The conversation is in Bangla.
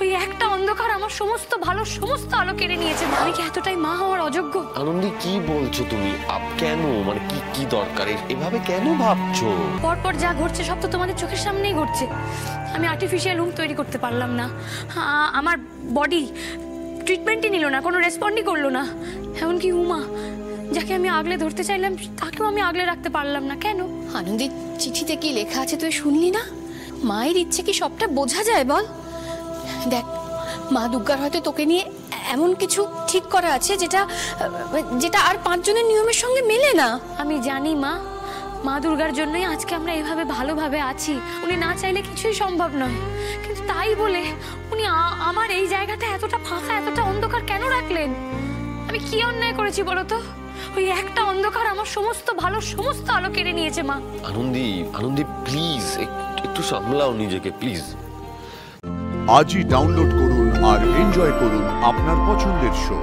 ওই একটা অন্ধকার আমার সমস্ত ভালো সমস্ত আলো কেড়ে নিয়েছে। আমি কি এতটাই মা হওয়ার অযোগ্য? আনন্দী, কি বলছো তুমি? কেন, মানে কি কি দরকার? এভাবে কেন ভাবছো? পরপর যা ঘটছে সব তো তোমাদের চোখের সামনেই ঘটছে। আমি আর্টিফিশিয়াল রুম তৈরি করতে পারলাম না, আমার বডি ট্রিটমেন্টই নিল না, কোনো রেসপন্ডই করলো না। এমনকি উমা, যাকে আমি আগলে ধরতে চাইলাম, তাকেও আমি আগলে রাখতে পারলাম না। কেন? আনন্দীর চিঠিতে কি লেখা আছে তুই শুনলি না? মায়ের ইচ্ছে কি সবটা বোঝা যায় বল? দেখ, মা দুর্গার হয়তো তোকে নিয়ে এমন কিছু ঠিক করা আছে যেটা যেটা আর 5 জনের নিয়মের সঙ্গে মেলে না। আমি জানি মা, মা দুর্গার জন্যই আজকে আমরা এভাবে ভালোভাবে আছি। উনি না চাইলে কিছুই সম্ভব নয়, কিন্তু তাই বলে উনি আমার এই জায়গাটা এতটা ফাঁকা, এতটা অন্ধকার কেন রাখলেন? আমি কি অন্যায় করেছি বলো তো? ওই একটা অন্ধকার আমার সমস্ত ভালো সমস্ত আলো কেড়ে নিয়েছে মা। আনন্দী প্লিজ একটু সামলাও নিজেকে, প্লিজ। আজই ডাউনলোড করুন আর এনজয় করুন আপনার পছন্দের শো।